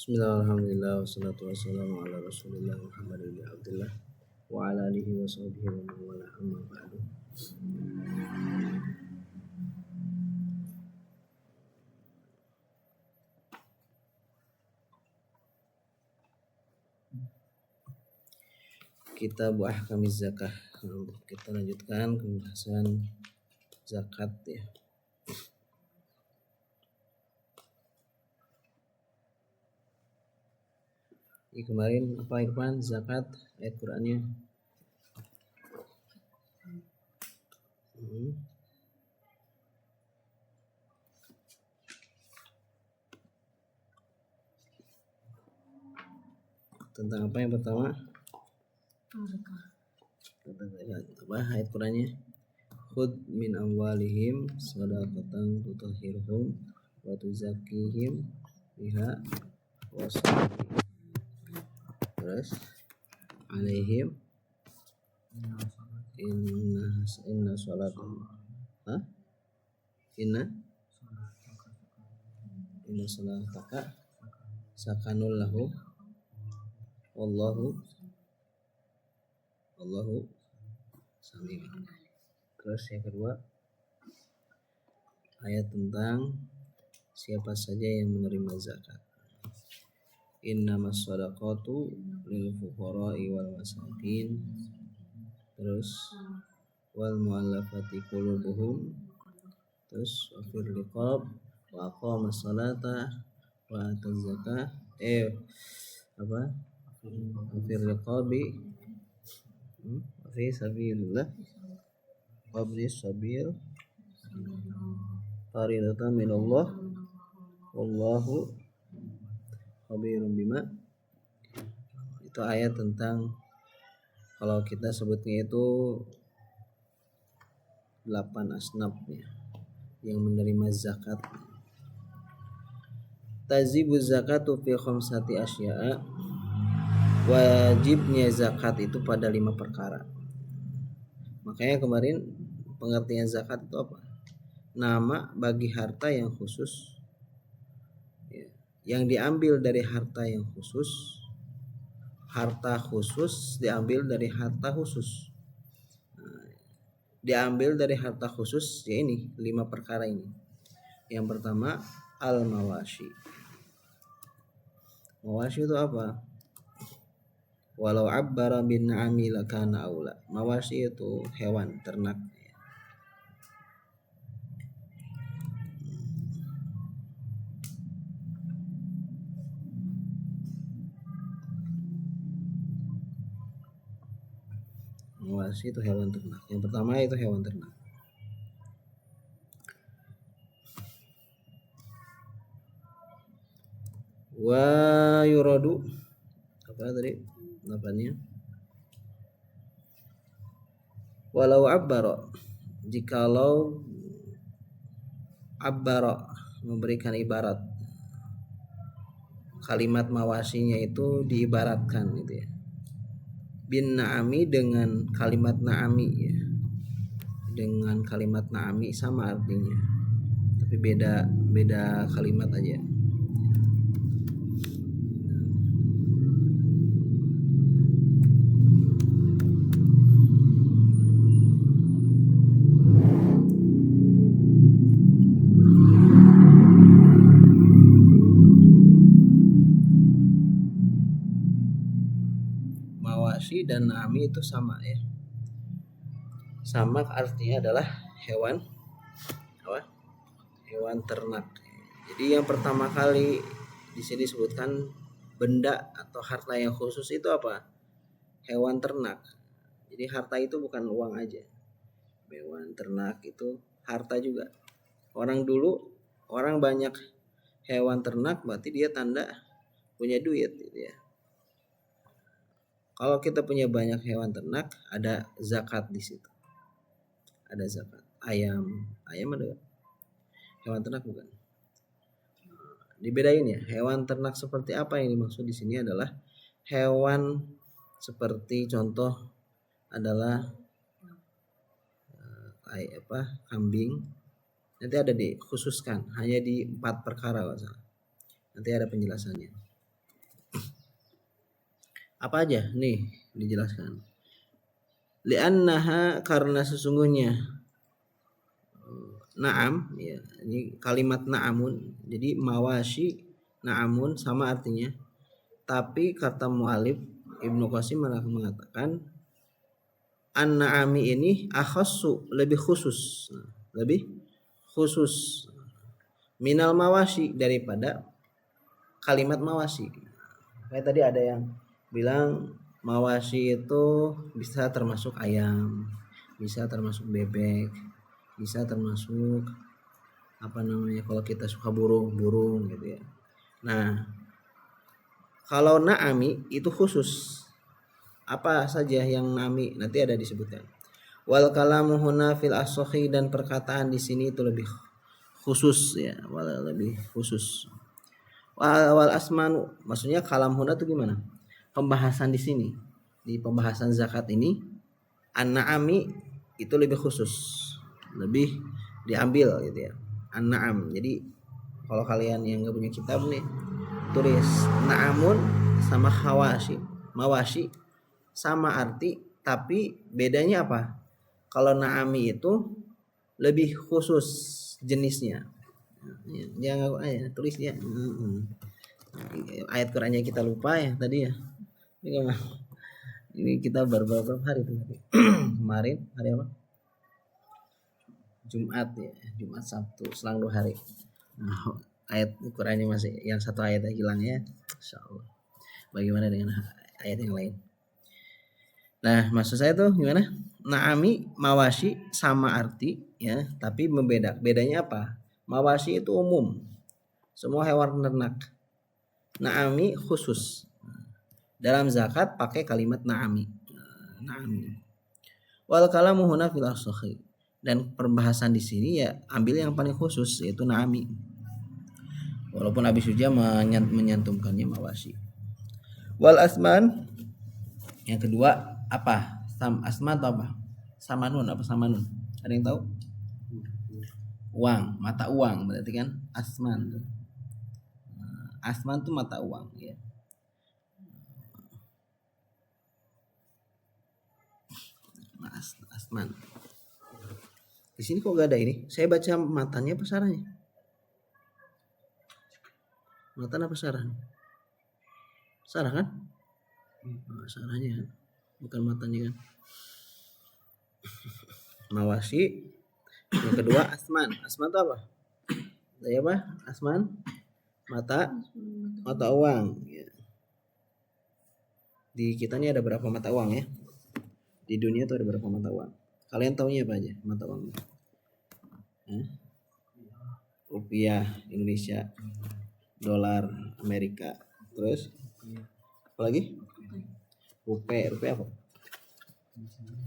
Bismillah, alhamdulillah, wassalatu wassalamu ala rasulillah Muhammad ibn Abdullah wa ala alihi wa sahbihi wa man wala amma ba'du. Kita ahkamiz zakah. Kita lanjutkan pembahasan zakat ya. Ini kemarin apa Irfan zakat ayat Qur'annya? Tentang apa yang pertama? Tentang apa ayat Qur'annya? Khud min amwalihim shadaqatan tutahhiruhum wa tuzakkihim biha wa salli. Terus alaihim inna salatahum inna salataka sakanul lahu wallahu sami'un. Terus yang kedua ayat tentang siapa saja yang menerima zakat. Innamas shadaqatu lil fuqara'i wal masakin. Terus wal mu'allafati qulubuhum. Terus wa fir riqab wa aqamas salata wa ataz zakah wa fir riqabi wa fi sabilillah wa ibnis sabil faridatan minallah wallahu khabirun bima. Itu ayat tentang kalau kita sebutnya itu 8 asnaf ya, yang menerima zakat. Tazibu zakatu fi khamsati asya'a. Wajibnya zakat itu pada 5 perkara. Makanya kemarin pengertian zakat itu apa? Nama bagi harta yang khusus ya, yang diambil dari harta yang khusus. Harta khusus diambil dari harta khusus. Diambil dari harta khusus ya ini 5 perkara ini. Yang pertama al-mawashi. Mawashi itu apa? Walau abbara bin na'ami lakana aula. Mawashi itu hewan ternak. Mawashi itu hewan ternak. Yang pertama itu hewan ternak. Wa yuradu apa tadi namanya? Walau abbara, jikalau abbara memberikan ibarat, kalimat mawasinya itu diibaratkan gitu ya. Bin na'ami dengan kalimat na'ami ya. Dengan kalimat na'ami sama artinya. Tapi beda kalimat aja. Mawasi dan na'ami itu sama ya. Sama artinya adalah hewan ternak. Jadi yang pertama kali di sini disebutkan benda atau harta yang khusus itu apa? Hewan ternak. Jadi harta itu bukan uang aja. Hewan ternak itu harta juga. Orang banyak hewan ternak berarti dia tanda punya duit gitu ya. Kalau kita punya banyak hewan ternak, ada zakat di situ. Ada zakat. Ayam ada hewan ternak bukan? Dibedain ya. Hewan ternak seperti apa yang dimaksud di sini adalah hewan seperti contoh adalah kambing. Nanti ada dikhususkan hanya di 4 perkara Nanti ada penjelasannya. Apa aja? Nih dijelaskan. Li'annaha, karena sesungguhnya na'am ya, ini kalimat na'amun. Jadi mawashi na'amun sama artinya. Tapi kata mu'alif Ibnu Qasim malah mengatakan an-na'ami ini akhassu, lebih khusus. Lebih khusus minal mawashi, daripada kalimat mawashi. Kayak tadi ada yang bilang mawashi itu bisa termasuk ayam, bisa termasuk bebek, bisa termasuk apa namanya kalau kita suka burung gitu ya. Nah, kalau na'ami itu khusus. Apa saja yang na'ami nanti ada disebutkan. Wal kalamu huna fil asokhi, dan perkataan di sini itu lebih khusus ya, lebih khusus. Wal asmanu, maksudnya kalam huna itu gimana? Pembahasan di sini, di pembahasan zakat ini an-na'ami itu lebih khusus, lebih diambil gitu ya, an-na'am. Jadi kalau kalian yang nggak punya kitab nih, tulis na'amun sama mawashi sama arti, tapi bedanya apa? Kalau na'ami itu lebih khusus jenisnya. Jangan tulis ya. Ayat Qur'annya kita lupa ya tadi ya. Ini kita baru beberapa hari tuh kemarin hari apa? Jumat ya, Jumat Sabtu, selang 2 hari. Nah, ayat Qur'annya masih yang satu ayatnya hilang ya. Insyaallah. Bagaimana dengan ayat yang lain? Nah, maksud saya tuh gimana? Na'ami mawashi sama arti ya, tapi bedanya apa? Mawashi itu umum, semua hewan ternak. Na'ami khusus. Dalam zakat pakai kalimat na'ami. Na'ami. Wal kalamu huna fil asakhi. Dan perbahasan di sini ya ambil yang paling khusus, yaitu na'ami. Walaupun Abi Suja menyantumkannya mawashi. Wal asman, yang kedua apa? Asman atau apa? Samanun, apa samanun? Ada yang tahu? Uang, mata uang berarti kan asman. Asman tuh mata uang ya. Asman. Di sini kok gak ada ini? Saya baca matanya apa sarahnya? Matan apa sarah? Sarah kan? Sarahnya bukan matanya kan? Mawashi. Yang kedua asman. Asman itu apa? Tadi apa? Asman mata uang ya. Di kita ini ada berapa mata uang ya? Di dunia itu ada berapa mata uang? Kalian taunya apa aja mata uang? Rupiah Indonesia, dolar Amerika, terus apa lagi? Rupiah apa?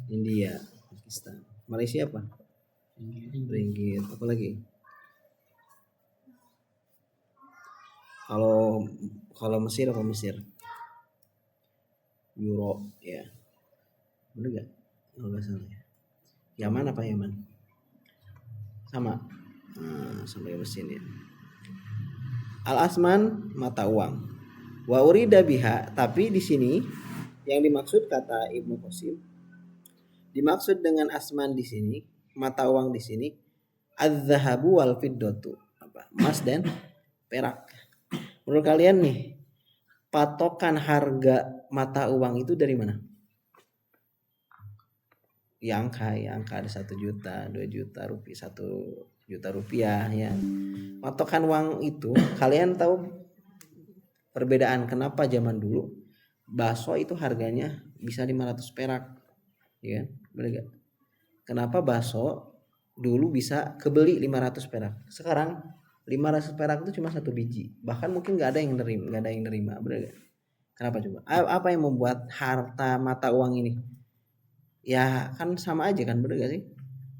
India, Pakistan, Malaysia apa? Ringgit, apa lagi? Kalau Mesir apa Mesir? Euro ya. Bener gak? Kalau nggak salah ya. Yaman apa Yaman? Sama. Sama mesin ya. Al asman mata uang. Wa urida biha, tapi di sini yang dimaksud kata Ibnu Qasim, dimaksud dengan asman di sini, mata uang di sini, az-zahabu wal fiddatu, apa? Emas dan perak. Menurut kalian nih, patokan harga mata uang itu dari mana? Ya angka ada 1 juta, 2 juta rupiah, 1 juta rupiah ya. Patokan uang itu, kalian tahu perbedaan kenapa zaman dulu bakso itu harganya bisa 500 perak ya, bener gak? Kenapa bakso dulu bisa kebeli 500 perak, sekarang 500 perak itu cuma 1 biji, bahkan mungkin gak ada yang nerima, bener gak? Kenapa coba? Apa yang membuat harta mata uang ini ya kan sama aja kan, bener gak sih?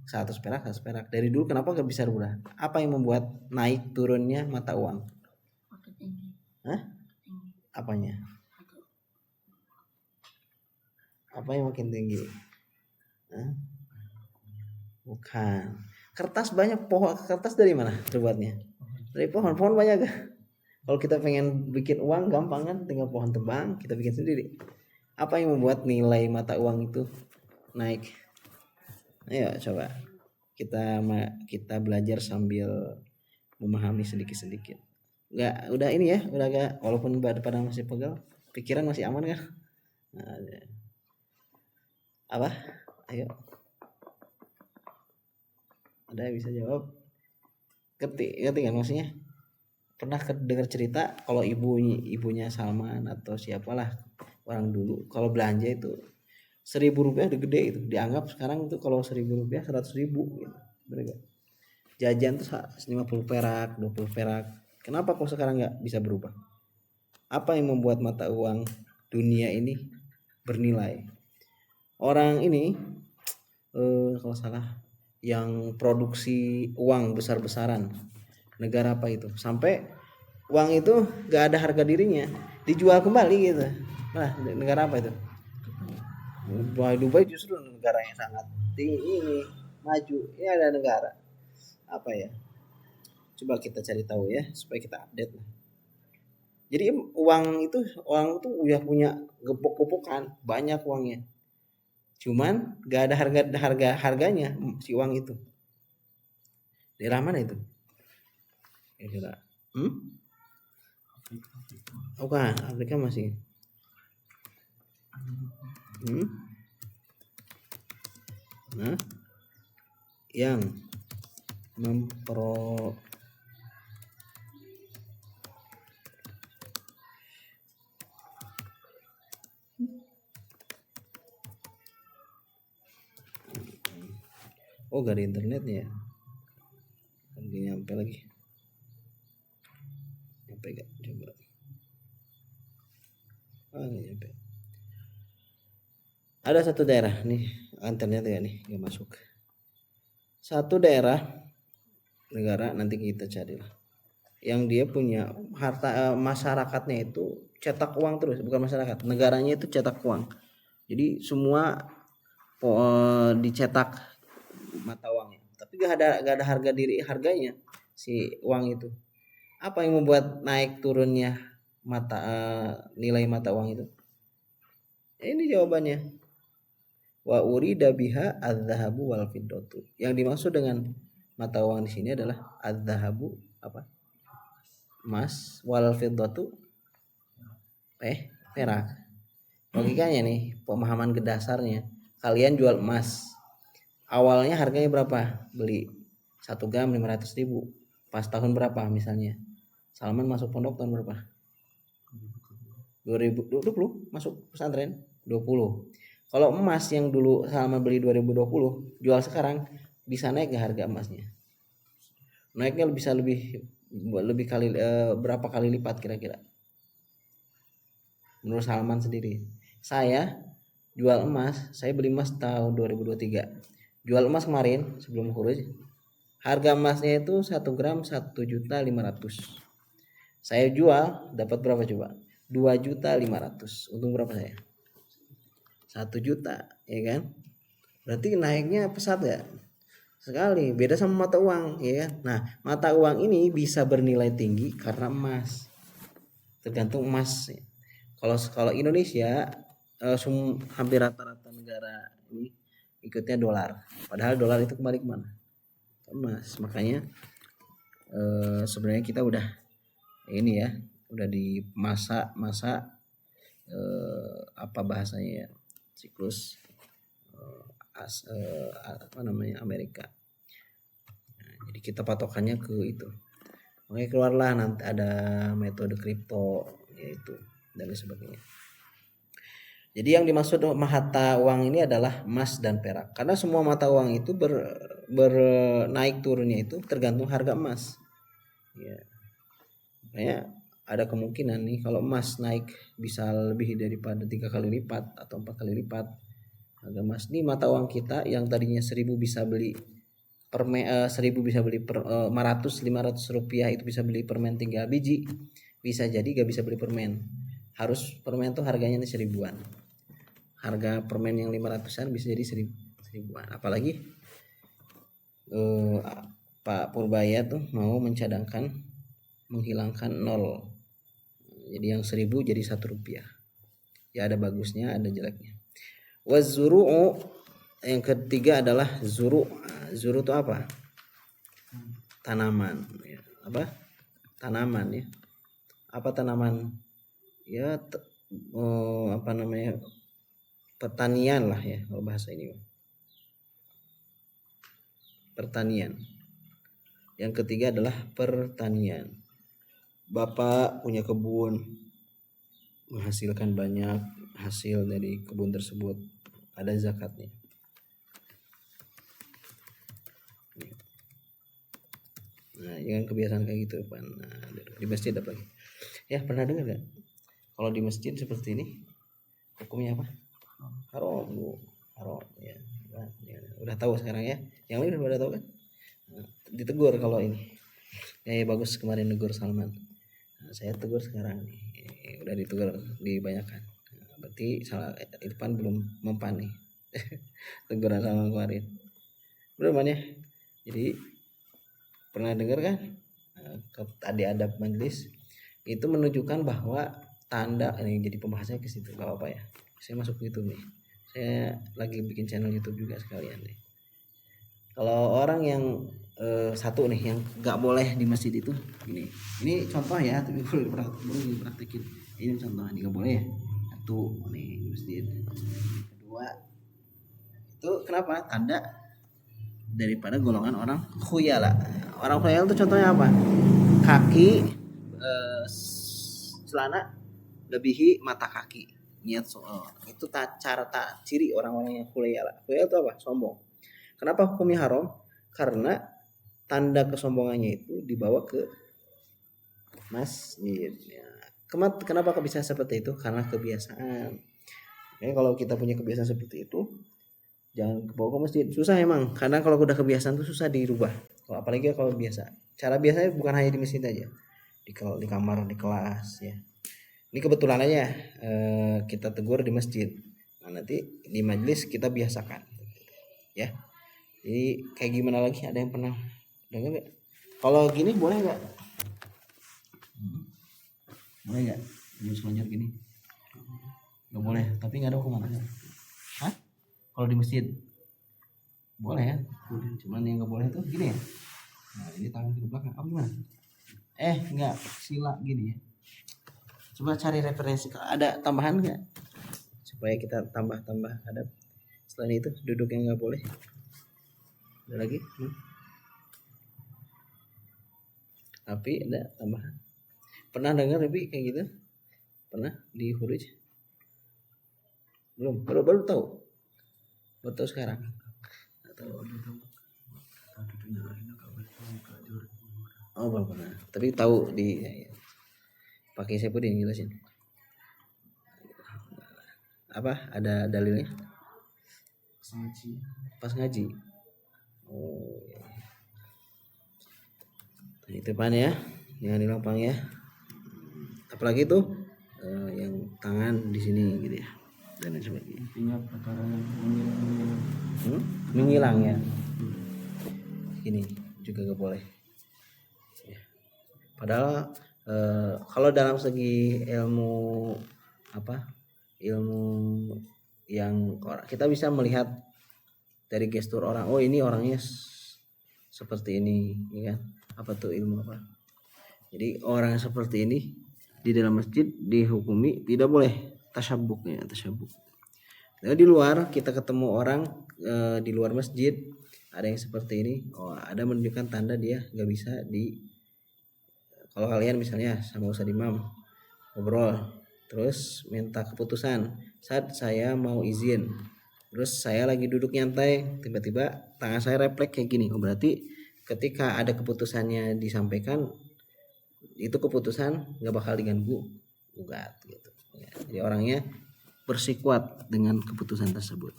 100 perak dari dulu, kenapa gak bisa berubah? Apa yang membuat naik turunnya mata uang? Hah? Apanya? Apa yang makin tinggi? Hah? Bukan. Kertas banyak, pohon kertas dari mana terbuatnya? Dari pohon banyak gak? Kalau kita pengen bikin uang gampang kan, tinggal pohon tebang kita bikin sendiri. Apa yang membuat nilai mata uang itu naik? Ayo coba kita belajar sambil memahami sedikit-sedikit. Nggak, udah ini ya, udah agak, walaupun pada masih pegal, pikiran masih aman kan? Nah, apa? Ayo, ada yang bisa jawab? Ngerti kan maksudnya? Pernah dengar cerita kalau ibunya Salman atau siapalah orang dulu kalau belanja itu 1.000 rupiah udah gede itu, dianggap sekarang itu kalau 1.000 rupiah 100.000 gitu. Bener gak? Jajan tuh 50 perak 20 perak. Kenapa kok sekarang nggak bisa berubah? Apa yang membuat mata uang dunia ini bernilai? Orang ini kalau salah yang produksi uang besar-besaran, negara apa itu, sampai uang itu gak ada harga dirinya, dijual kembali gitu. Nah, negara apa itu? Dubai justru negara yang sangat tinggi ini, maju. Ini ada negara apa ya? Coba kita cari tahu ya supaya kita update lah. Jadi uang itu udah punya gepok-gepokan, banyak uangnya. Cuman gak ada harganya si uang itu. Daerah mana itu? Kira-kira. Bukan, Afrika masih. Nah, yang oh gak ada internetnya ya, lagi nyampe lagi, nyampe gak, coba gak nyampe. Ada satu daerah nih, internet ya nih gak masuk, satu daerah negara, nanti kita cari lah, yang dia punya harta, masyarakatnya itu cetak uang terus, bukan masyarakat, negaranya itu cetak uang. Jadi semua dicetak mata uangnya, tapi gak ada harganya si uang itu. Apa yang membuat naik turunnya nilai mata uang itu? Ini jawabannya. Wa urida biha adz-dzahabu wal fiddatu. Yang dimaksud dengan mata uang di sini adalah adz-dzahabu apa? Emas, wal fiddatu perak. Logikanya nih, pemahaman dasarnya. Kalian jual emas. Awalnya harganya berapa? Beli 1 gram 500.000. Pas tahun berapa misalnya? Salman masuk pondok tahun berapa? 2020 masuk pesantren 20. Kalau emas yang dulu Salman beli 2020 jual sekarang, bisa naik gak harga emasnya? Naiknya bisa lebih kali berapa kali lipat kira-kira? Menurut Salman sendiri. Saya jual emas, saya beli emas tahun 2023. Jual emas kemarin sebelum khuruj, harga emasnya itu 1 gram 1.500.000. Saya jual dapat berapa coba? 2.500.000. Untung berapa saya? 1 juta, ya kan? Berarti naiknya pesat ya? Sekali, beda sama mata uang, ya kan? Nah, mata uang ini bisa bernilai tinggi karena emas. Tergantung emas. Kalau Indonesia hampir rata-rata negara ini ikutnya dolar. Padahal dolar itu kembali kemana? Emas. Makanya sebenarnya kita udah ini ya, udah di masa apa bahasanya ya, siklus apa namanya, Amerika. Nah, jadi kita patokannya ke itu. Makanya keluarlah nanti ada metode kripto yaitu dan sebagainya. Jadi yang dimaksud mata uang ini adalah emas dan perak. Karena semua mata uang itu naik turunnya itu tergantung harga emas. Ya. Makanya ada kemungkinan nih kalau emas naik bisa lebih daripada 3 kali lipat atau 4 kali lipat harga emas. Ini mata uang kita yang tadinya 1.000 bisa beli 1.000 bisa beli 500 rupiah itu bisa beli permen 3 biji, bisa jadi gak bisa beli permen. Harus permen tuh harganya nih 1.000-an. Harga permen yang 500-an bisa jadi 1.000-an. Apalagi Pak Purbaya tuh mau menghilangkan 0 Jadi yang 1000 jadi 1 rupiah. Ya ada bagusnya, ada jeleknya. Wazuru'u, yang ketiga adalah zuru'. Zuru' itu apa? Tanaman. Ya. Apa? Tanaman ya. Apa tanaman? Ya apa namanya? Pertanian lah ya kalau bahasa ini. Pertanian. Yang ketiga adalah pertanian. Bapak punya kebun, menghasilkan banyak hasil dari kebun tersebut, ada zakatnya. Nah, yang kebiasaan kayak gitu, Pak. Nah, di masjid apa lagi? Ya, pernah dengar gak? Kalau di masjid seperti ini, hukumnya apa? Haram, Bu. Haram, ya. Udah tahu sekarang ya. Yang lain udah tahu kan? Nah, ditegur kalau ini. Ya, bagus kemarin negur Salman. Nah, saya tegur sekarang nih. Udah ditegur dibanyakan. Nah, berarti salah Irfan belum mempan nih. Teguran Salman kemarin. Belum ya? Jadi pernah dengar kan? Tadi adab majelis itu menunjukkan bahwa tanda ini jadi pembahasannya ke situ. Gak apa-apa ya. Saya masuk ke YouTube nih. Saya lagi bikin channel YouTube juga sekalian nih. Kalau orang yang satu nih yang nggak boleh di masjid itu ini contoh ya, tapi boleh dipraktekin. Ini contoh, ini nggak boleh ya. Satu nih di masjid. Kedua itu kenapa? Tanda daripada golongan orang khuyala. Orang khuyala itu contohnya apa? Kaki celana lebihi mata kaki. Niat soal itu cara ciri orang-orang yang khuyala. Khuyala itu apa? Sombong. Kenapa hukumnya haram? Karena tanda kesombongannya itu dibawa ke masjid. Ya. Kenapa kok bisa seperti itu? Karena kebiasaan. Ya, kalau kita punya kebiasaan seperti itu, jangan bawa ke masjid. Susah emang. Karena kalau udah kebiasaan itu susah dirubah. Apalagi kalau biasa. Cara biasanya bukan hanya di masjid aja, di kamar, di kelas. Ya. Ini kebetulan aja kita tegur di masjid. Nah, nanti di majelis kita biasakan. Ya. Jadi kayak gimana lagi? Ada yang pernah dengar nggak? Kalau gini boleh nggak? Boleh nggak? Jurus loncat gini? Nggak boleh. Tapi nggak ada hukuman. Hah? Kalau di masjid boleh ya? Cuman yang nggak boleh tuh gini ya. Nah ini tangan ke belakang. Apa gimana? Nggak sila gini ya. Coba cari referensi. Ada tambahan nggak? Supaya kita tambah adab. Selain itu duduk yang nggak boleh. Ada lagi? Tapi ada tambahan. Pernah dengar lebih kayak gitu? Pernah di Huruj? Belum? Baru tahu? Baru tahu sekarang? Oh belum pernah. Tapi tahu di pakai Saipudin jelasin. Apa? Ada dalilnya? Pas ngaji. Oh. Nah, itu pan ya, jangan dilopang ya. Apalagi tuh yang tangan di sini gitu ya, dan lain sebagainya. Intinya perkara yang menghilang ya. Ini juga gak boleh. Ya. Padahal kalau dalam segi ilmu ilmu yang kita bisa melihat dari gestur orang. Oh ini orangnya seperti ini, ya kan? Apa tuh ilmu apa? Jadi orang seperti ini di dalam masjid dihukumi tidak boleh tasyabuk. Nah, di luar kita ketemu orang di luar masjid ada yang seperti ini, ada menunjukkan tanda dia nggak bisa kalau kalian misalnya sama Ustadz Imam ngobrol terus minta keputusan saat saya mau izin, terus saya lagi duduk nyantai tiba-tiba tangan saya refleks kayak gini, berarti ketika ada keputusannya disampaikan itu keputusan nggak bakal diganggu gugat gitu ya. Jadi orangnya bersikuat dengan keputusan tersebut.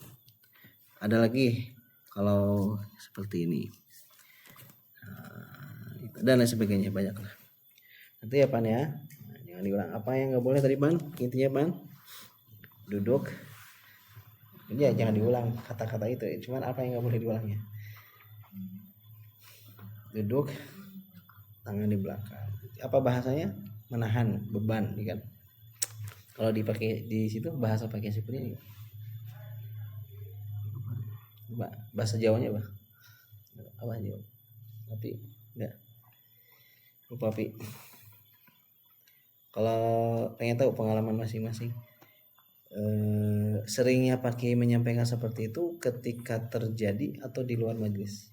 Ada lagi kalau seperti ini dan lain sebagainya, banyak lah. Nanti ya Pan ya, jangan diulang. Apa yang nggak boleh tadi Pan? Intinya Pan, duduk. Ya jangan diulang kata-kata itu. Cuman apa yang nggak boleh diulangnya? Duduk, tangan di belakang. Apa bahasanya? menahan beban, kan? Kalau dipakai di situ bahasa pakai seperti ini. Bahasa Jawanya apa Jawa? Tapi enggak. Lupa Pi. Kalau pengen tahu pengalaman masing-masing, seringnya pakai menyampaikan seperti itu ketika terjadi atau di luar majelis?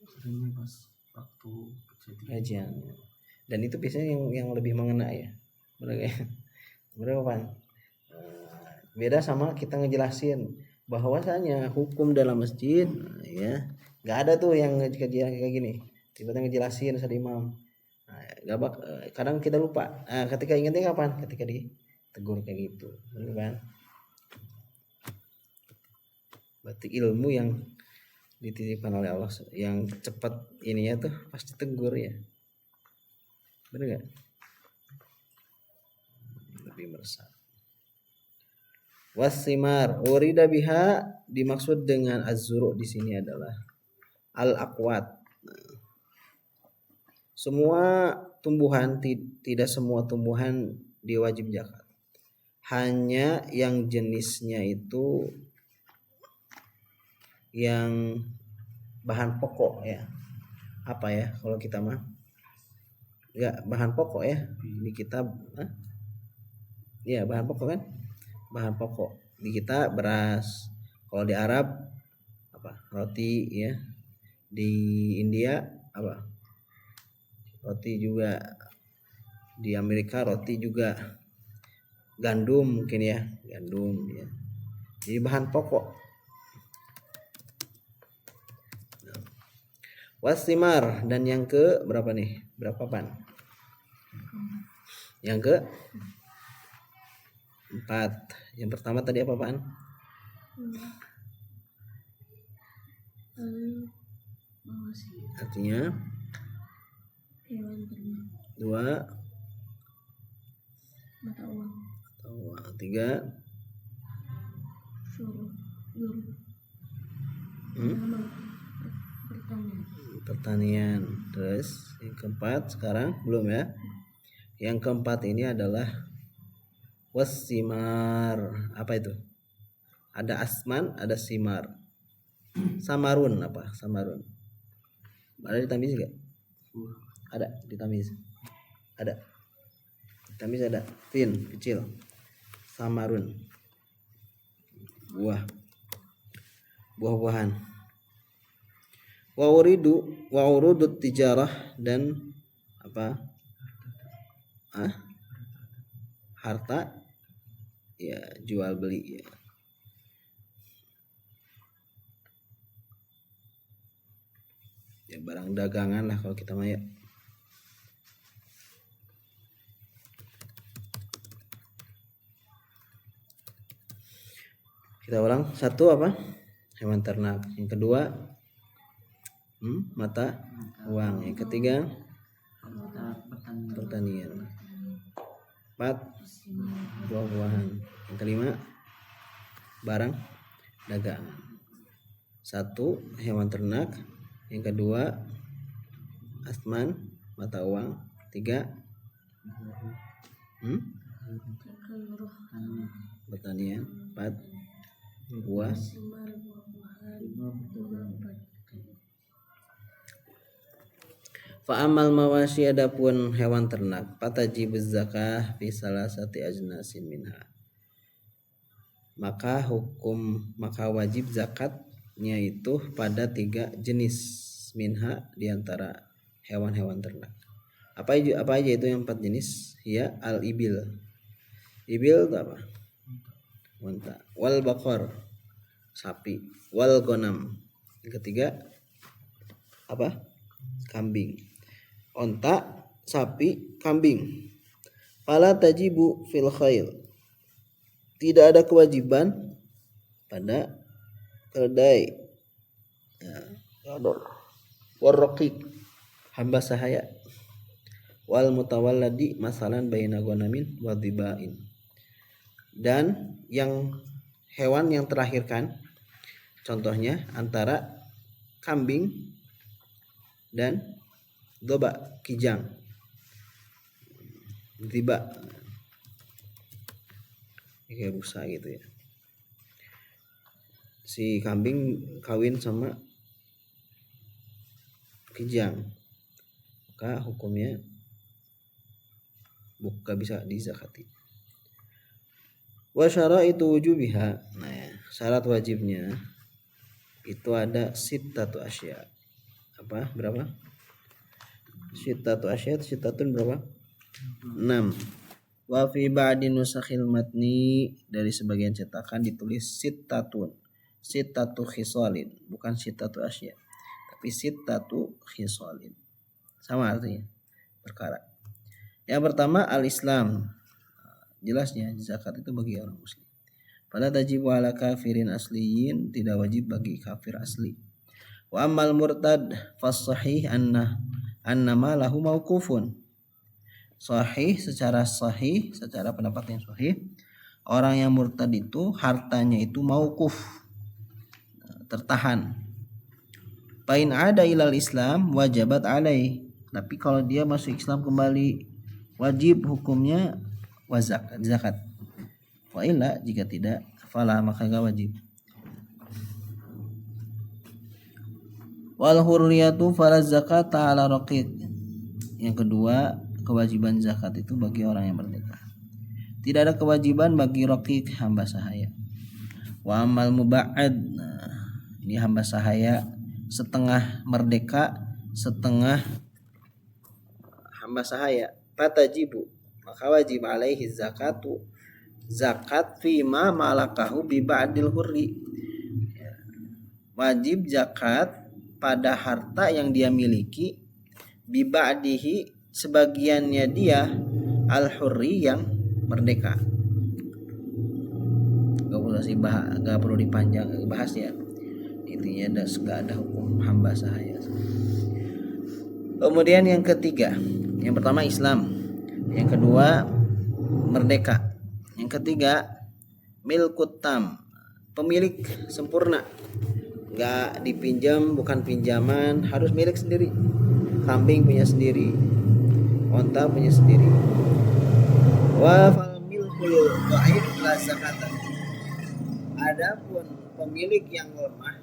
Seringnya pas waktu kajian. Dan itu biasanya yang lebih mengena ya. Berapa Pan? Beda sama kita ngejelasin bahwasanya hukum dalam masjid, ya nggak ada tuh yang kajian kayak gini tiba-tiba ngejelasin sama imam. Kadang kita lupa. Ketika ingatnya kapan? Ketika ditegur kayak gitu, benar kan? Berarti ilmu yang dititipkan oleh Allah yang cepat ininya tuh pasti tegur ya, benar nggak? Lebih meresap. Wasimar urida biha, dimaksud dengan az-zuru di sini adalah al-aqwat. Semua tumbuhan, tidak semua tumbuhan diwajib zakat. Hanya yang jenisnya itu yang bahan pokok ya. Apa ya kalau kita mah? Enggak bahan pokok ya di kitab. Iya bahan pokok kan? Bahan pokok di kita beras. Kalau di Arab apa? Roti ya. Di India apa? Roti juga. Di Amerika roti juga. Gandum mungkin ya, gandum ya. Jadi bahan pokok. Wasimar, dan yang ke berapa nih? Berapa Pan? Yang ke 4. Yang pertama tadi apa Pan? Artinya 2 mata uang. 3 pertanian. Terus yang keempat sekarang belum ya. Yang keempat ini adalah wasimar. Apa itu? Ada asman, ada simar. Samarun apa? Samarun. Ada di Tamiz enggak? Ada di Tamiz. Ada. Di Tamiz ada. Tin kecil. Samarun. Buah-buahan. Wa urudut tijarah, dan apa? Harta ya, jual beli ya. Ya barang dagangan lah kalau kita mah ya. Kita ulang. Satu apa? Hewan ternak. Yang kedua mata uang. Yang ketiga pertanian. 4 buah-buahan. Yang kelima barang dagangan. 1 hewan ternak. Yang kedua asman, mata uang. 3 pertanian. 4 buah. Fa'amal mawashi, adapun hewan ternak, fatajibuz zakah fi salasati ajnasin minha. Maka wajib zakatnya itu pada 3 jenis minha diantara hewan-hewan ternak. Apa aja itu yang 4 jenis? Ya al-ibil. Ibil itu apa? Unta. Wal baqar, sapi. Wal ghanam. Yang ketiga apa? Kambing. Onta, sapi, kambing. Fala tajibu fil khail. Tidak ada kewajiban pada keledai. Warraqiq, hamba sahaya. Wal mutawalladi masalan baina ghanamin wa dhibain. Dan yang hewan yang terlahirkan, contohnya antara kambing dan doba, kijang. tiba kayak rusa gitu ya. Si kambing kawin sama kijang, maka hukumnya bukan bisa dizakati. Wa syaraitu wujubiha. Nah, syarat wajibnya itu ada sittatu asya. Apa? Berapa? Sittatu asya, sittatun berapa? 6. Wa fi ba'di nusakhil matni, dari sebagian cetakan ditulis sittatun. Sittatu khisalin, bukan sittatu asya, tapi sittatu khisalin. Sama artinya, perkara. Yang pertama al-Islam. Jelasnya zakat itu bagi orang muslim. Fala tajibu ala kafirin asliyin, tidak wajib bagi kafir asli. Wa ammal murtad fas sahih anna ma lahu mauqufun. Sahih, secara pendapat yang sahih, orang yang murtad itu hartanya itu mauquf, tertahan. Pain ada ilal Islam wajabat alai. Tapi kalau dia masuk Islam kembali, wajib hukumnya zakat. Wa illa, jika tidak, fala, maka enggak wajib. Wal hurriyatu fala zakata ala raqiq. Yang kedua, kewajiban zakat itu bagi orang yang merdeka. Tidak ada kewajiban bagi raqiq, hamba sahaya. Wa amal muba'ad, ini hamba sahaya setengah merdeka, setengah hamba sahaya. Fatajibu, maka wajib alaihi zakatu, zakat fima malakahu bi ba'dil hurri. Wajib zakat pada harta yang dia miliki, bi ba'dihi, sebagiannya dia, al hurri, yang merdeka. Gak perlu dipanjang bahas ya. Intinya gak ada hukum hamba sahaya. Kemudian yang ketiga, yang pertama Islam, yang kedua merdeka, yang ketiga milkut tam, pemilik sempurna, gak dipinjam, bukan pinjaman, harus milik sendiri. Kambing punya sendiri, onta punya sendiri. Wa fal milkul dhaif la zakata. Adapun pemilik yang lemah,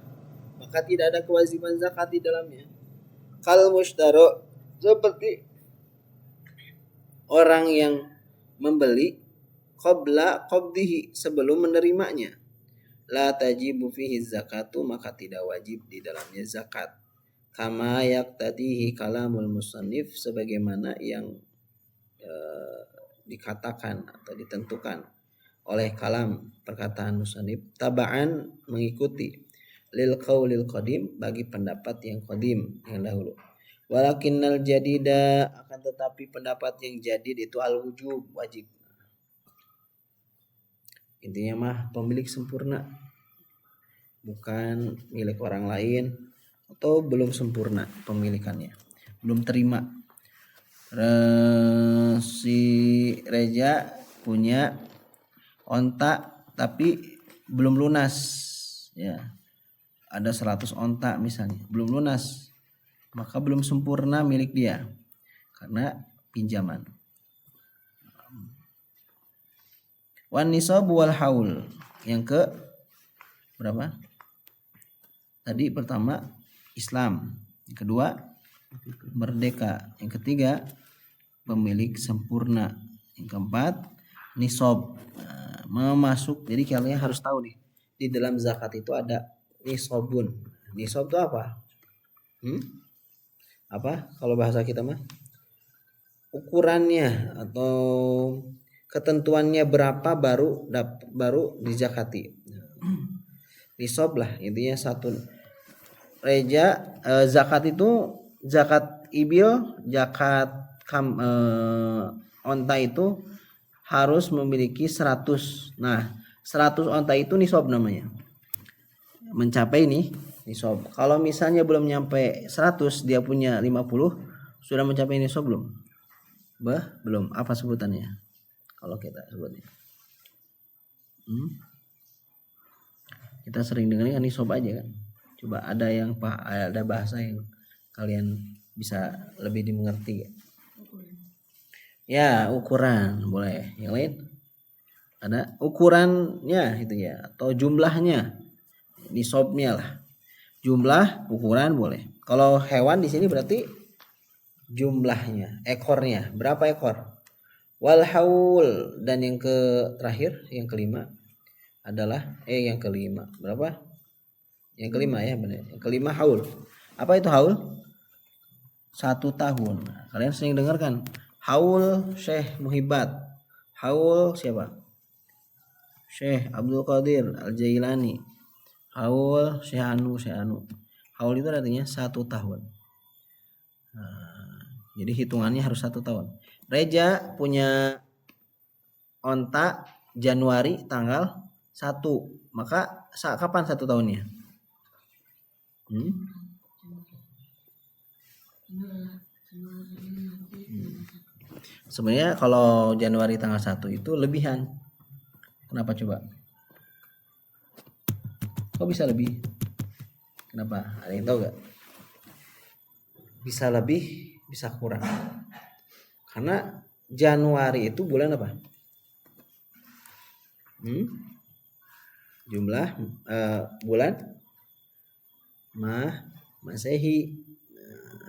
maka tidak ada kewajiban zakat di dalamnya. Kal mushtaro, seperti orang yang membeli qabla qabdihi, sebelum menerimanya. La tajibu fihi zakatu, maka tidak wajib di dalamnya zakat. Kama yaqtadihi kalamul musannif, sebagaimana yang dikatakan atau ditentukan oleh kalam perkataan musannif, taba'an, mengikuti, lil qaulil qadim, bagi pendapat yang qadim, yang dahulu. Walakinnal jadida, akan tetapi pendapat yang jadid itu al wujub, wajib. Intinya mah pemilik sempurna, bukan milik orang lain, atau belum sempurna pemilikannya, belum terima. Si Reja punya onta tapi belum lunas ya, ada 100 onta misalnya, belum lunas, maka belum sempurna milik dia karena pinjaman. Wan nisab wal haul, yang ke berapa tadi? Pertama Islam, yang kedua merdeka, yang ketiga pemilik sempurna, yang keempat nisab, memasuk. Jadi kalian harus tahu nih, di dalam zakat itu ada nisabun. Nisab itu apa? Apa kalau bahasa kita mah? Ukurannya atau ketentuannya berapa baru dizakati. Nisab lah intinya satu. Reja, zakat itu zakat ibil, zakat onta itu harus memiliki 100. Nah, 100 onta itu nisab namanya. Mencapai nih nisab. Kalau misalnya belum nyampe 100, dia punya 50, sudah mencapai nisab belum? Belum. Apa sebutannya? Kalau kita sebutnya. Kita sering dengar kan nisab aja kan. Coba ada bahasa yang kalian bisa lebih dimengerti ya. Ya, ukuran boleh. Yang lain? Ada ukurannya itu ya atau jumlahnya. Nisabnya lah. Jumlah, ukuran boleh. Kalau hewan di sini berarti jumlahnya, ekornya. Berapa ekor? Wal haul, dan yang terakhir, yang kelima adalah yang kelima. Berapa? Yang kelima ya benar. Yang kelima haul. Apa itu haul? 1 tahun. Kalian sering dengar kan? Haul Syekh Muhibat. Haul siapa? Syekh Abdul Qadir Al-Jailani. Haul Syekh Anu, Syekh Anu. Haul itu artinya 1 tahun. Nah, jadi hitungannya harus 1 tahun. Reja punya onta Januari tanggal 1. Maka kapan 1 tahunnya? Sebenarnya kalau Januari tanggal 1 itu lebihan. Kenapa coba? Kok bisa lebih? Kenapa? Ada yang tahu gak? Bisa lebih, bisa kurang. Karena Januari itu bulan apa? Jumlah bulan Masehi.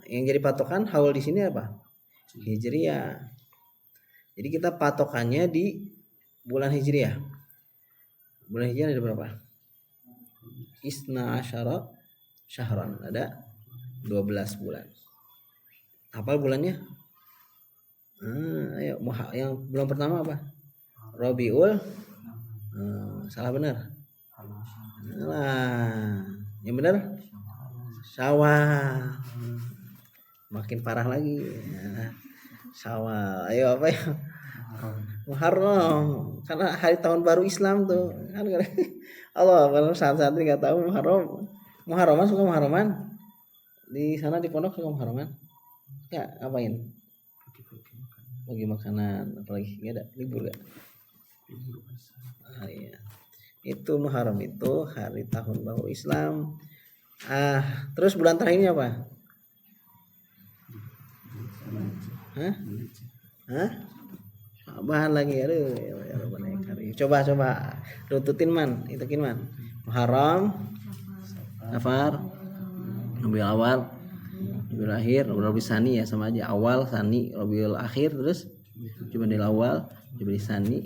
Yang jadi patokan haul di sini apa? Hijriah. Jadi kita patokannya di bulan Hijriah. Bulan Hijriah ada berapa? Isna asyara syahran, ada 12 bulan. Hafal bulannya? Ayo, yang bulan pertama apa? Rabiul. Salah benar. Nah, yang benar Syawal. Makin parah lagi. Syawal. Ayo apa ya? Muharram. Karena hari tahun baru Islam tuh. Kan Allah, kalau santri nggak tahu Muharram. Muharraman suka Muharraman. Di sana di pondok suka Muharraman. Ya, ngapain? Bagi makanan, apalagi nggak ada libur gak? Iya. Itu Muharram itu hari tahun baru Islam. Terus bulan terakhirnya apa? Bahan lagi, aduh ya Rabbana karim. Coba rututin man, itukin man. Muharram, Safar, Rabiul Awal, Rabiul Akhir, Rabiul Tsani ya sama aja. Awal, Tsani, Rabiul Akhir, terus Jumadil Awal, Jumadil Tsani,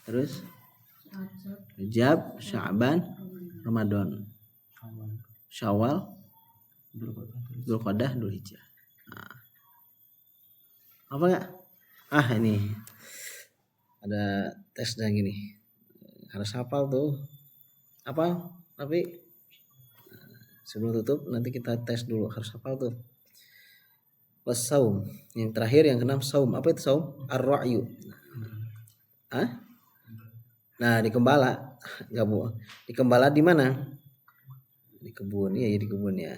terus Rajab, Sya'ban, Ramadan, Syawal, Dzulqa'dah, Dzulhijjah. Apa enggak? Ini ada tes dan gini. Harus hafal tuh. Apa? Tapi sebelum tutup nanti kita tes dulu, harus hafal tuh. Wasaum. Yang terakhir yang keenam saum. Apa itu saum? Ar-ra'yu. Nah, di Kembala. Enggak, Bu. Di Kembala di mana? Di kebun. Iya, di kebun ya.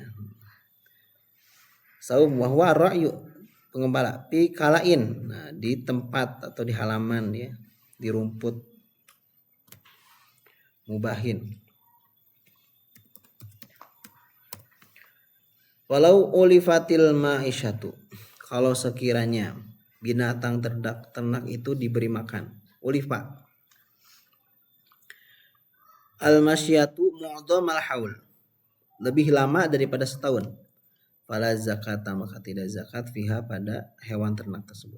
Saum wa huwa ar-ra'yu. Pengembala pi kalain. Nah, di tempat atau di halaman ya, di rumput. Mubahin. Walau ulifatil ma'isyatu. Kalau sekiranya binatang ternak itu diberi makan. Ulifa. Al-masyatu mu'dhamal haul. Lebih lama daripada setahun. Fala zakata, maka tidak zakat fiha pada hewan ternak tersebut.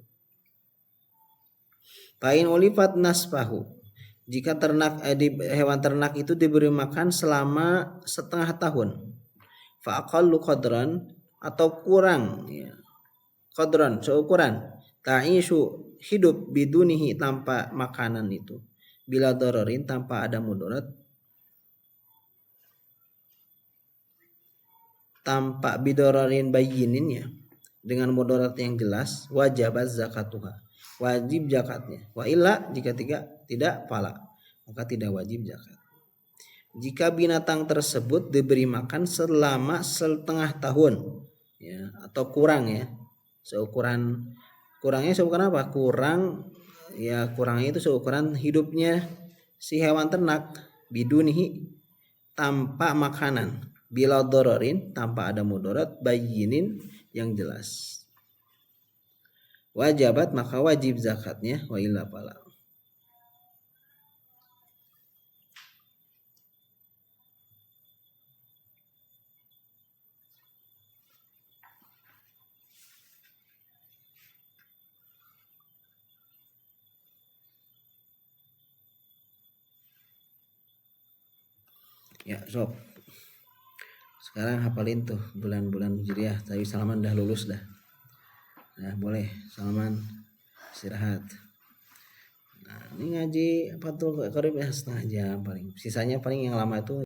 Tain ulifat nasfahu. Jika hewan ternak itu diberi makan selama setengah tahun. Fa aqallu qadran, atau kurang ya. Qadran seukuran. Ta'ishu, hidup bidunihi, tanpa makanan itu. Bila dararin, tanpa ada mudarat. Tanpa bidararin bayinin ya, dengan mudarat yang jelas, wajib zakatuha, wajib zakatnya. Wa illa, jika tidak fala, maka tidak wajib zakat. Jika binatang tersebut diberi makan selama setengah tahun ya, atau kurang ya, kurangnya seukuran apa? Kurangnya itu seukuran hidupnya si hewan ternak, bidunihi, tanpa makanan, bila dororin, tanpa ada mudarat, bayinin, yang jelas. wajabat maka wajib zakatnya, wa illa fala. Ya, sob. Sekarang hafalin tuh bulan-bulan Hijriah. Tapi Salman dah lulus dah. Nah, boleh Salman istirahat. Nah, ini ngaji Fathul Qorib ya setengah jam paling. Sisanya paling yang lama itu